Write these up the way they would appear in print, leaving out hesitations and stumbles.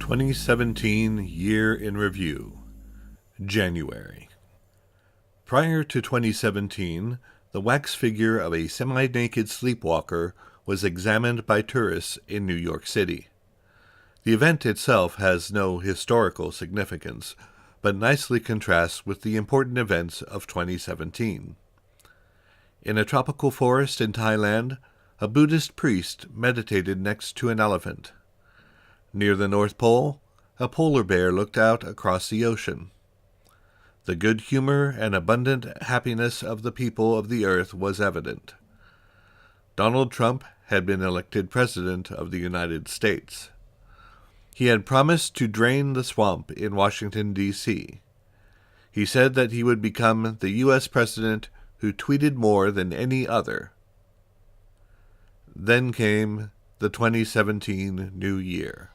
2017 Year in Review, January. Prior to 2017, the wax figure of a semi-naked sleepwalker was examined by tourists in New York City. The event itself has no historical significance, but nicely contrasts with the important events of 2017. In a tropical forest in Thailand, a Buddhist priest meditated next to an elephant. Near the North Pole, a polar bear looked out across the ocean. The good humor and abundant happiness of the people of the earth was evident. Donald Trump had been elected President of the United States. He had promised to drain the swamp in Washington, D.C. He said that he would become the U.S. President who tweeted more than any other. Then came the 2017 New Year.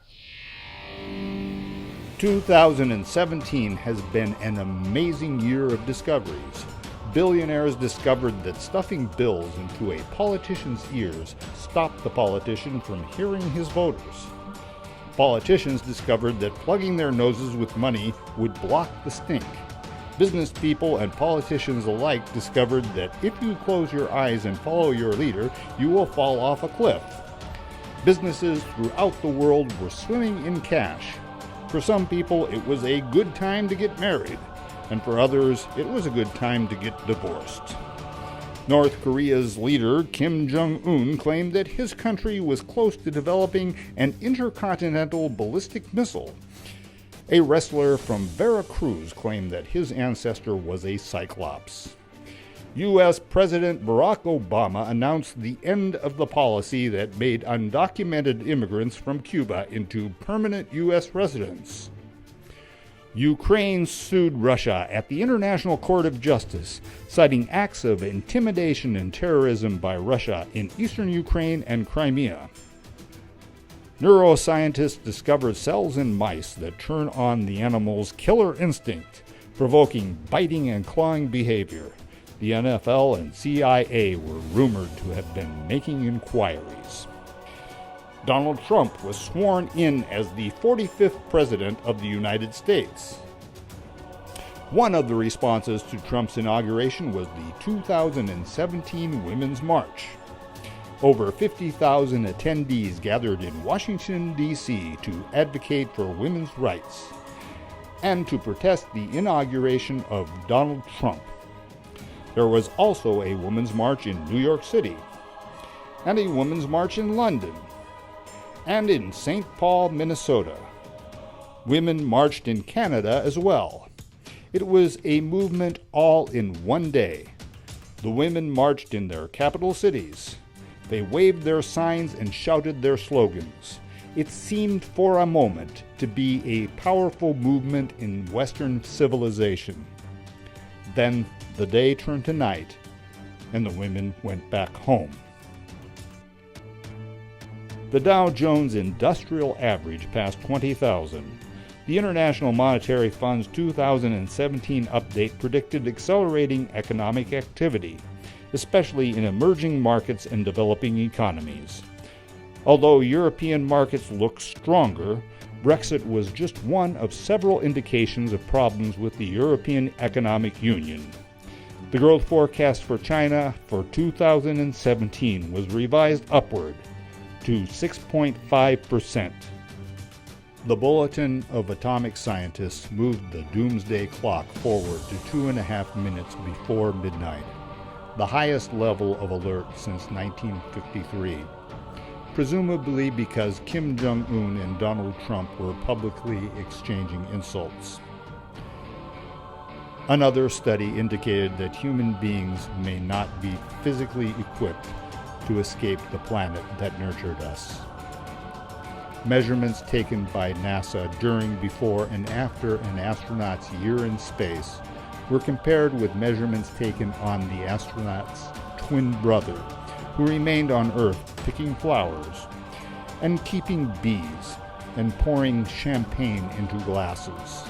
2017 has been an amazing year of discoveries. Billionaires discovered that stuffing bills into a politician's ears stopped the politician from hearing his voters. Politicians discovered that plugging their noses with money would block the stink. Business people and politicians alike discovered that if you close your eyes and follow your leader, you will fall off a cliff. Businesses throughout the world were swimming in cash. For some people, it was a good time to get married, and for others, it was a good time to get divorced. North Korea's leader, Kim Jong-un, claimed that his country was close to developing an intercontinental ballistic missile. A wrestler from Veracruz claimed that his ancestor was a cyclops. U.S. President Barack Obama announced the end of the policy that made undocumented immigrants from Cuba into permanent U.S. residents. Ukraine sued Russia at the International Court of Justice, citing acts of intimidation and terrorism by Russia in eastern Ukraine and Crimea. Neuroscientists discovered cells in mice that turn on the animal's killer instinct, provoking biting and clawing behavior. The NFL and CIA were rumored to have been making inquiries. Donald Trump was sworn in as the 45th President of the United States. One of the responses to Trump's inauguration was the 2017 Women's March. Over 50,000 attendees gathered in Washington, D.C. to advocate for women's rights and to protest the inauguration of Donald Trump. There was also a Women's March in New York City, and a Women's March in London, and in St. Paul, Minnesota. Women marched in Canada as well. It was a movement all in one day. The women marched in their capital cities. They waved their signs and shouted their slogans. It seemed for a moment to be a powerful movement in Western civilization. Then the day turned to night, and the women went back home. The Dow Jones Industrial Average passed 20,000. The International Monetary Fund's 2017 update predicted accelerating economic activity, especially in emerging markets and developing economies. Although European markets look stronger, Brexit was just one of several indications of problems with the European Economic Union. The growth forecast for China for 2017 was revised upward to 6.5%. The Bulletin of Atomic Scientists moved the doomsday clock forward to 2.5 minutes before midnight, the highest level of alert since 1953, presumably because Kim Jong-un and Donald Trump were publicly exchanging insults. Another study indicated that human beings may not be physically equipped to escape the planet that nurtured us. Measurements taken by NASA during, before, and after an astronaut's year in space were compared with measurements taken on the astronaut's twin brother, who remained on Earth picking flowers and keeping bees and pouring champagne into glasses.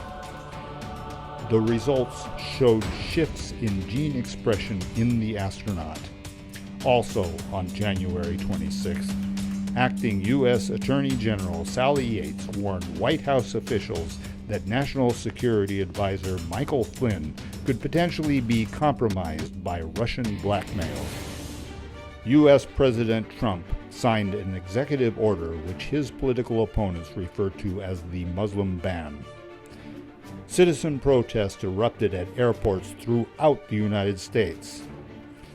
The results showed shifts in gene expression in the astronaut. Also on January 26th, Acting U.S. Attorney General Sally Yates warned White House officials that National Security Advisor Michael Flynn could potentially be compromised by Russian blackmail. U.S. President Trump signed an executive order which his political opponents refer to as the Muslim ban. Citizen protests erupted at airports throughout the United States.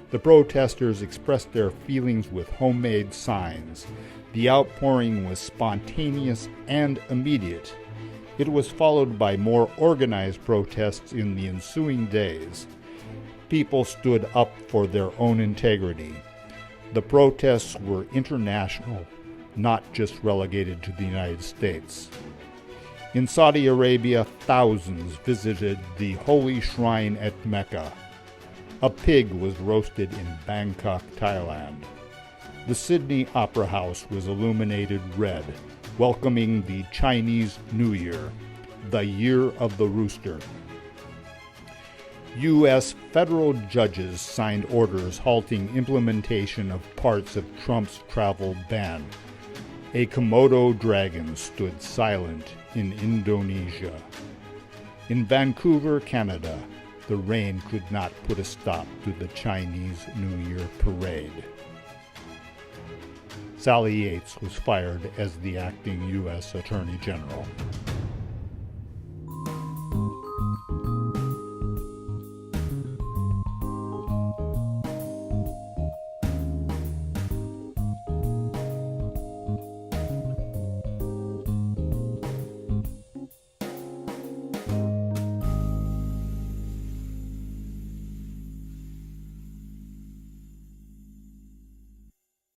The protesters expressed their feelings with homemade signs. The outpouring was spontaneous and immediate. It was followed by more organized protests in the ensuing days. People stood up for their own integrity. The protests were international, not just relegated to the United States. In Saudi Arabia, thousands visited the holy shrine at Mecca. A pig was roasted in Bangkok, Thailand. The Sydney Opera House was illuminated red, welcoming the Chinese New Year, the Year of the Rooster. U.S. federal judges signed orders halting implementation of parts of Trump's travel ban. A Komodo dragon stood silent in Indonesia. In Vancouver, Canada, the rain could not put a stop to the Chinese New Year parade. Sally Yates was fired as the acting U.S. Attorney General.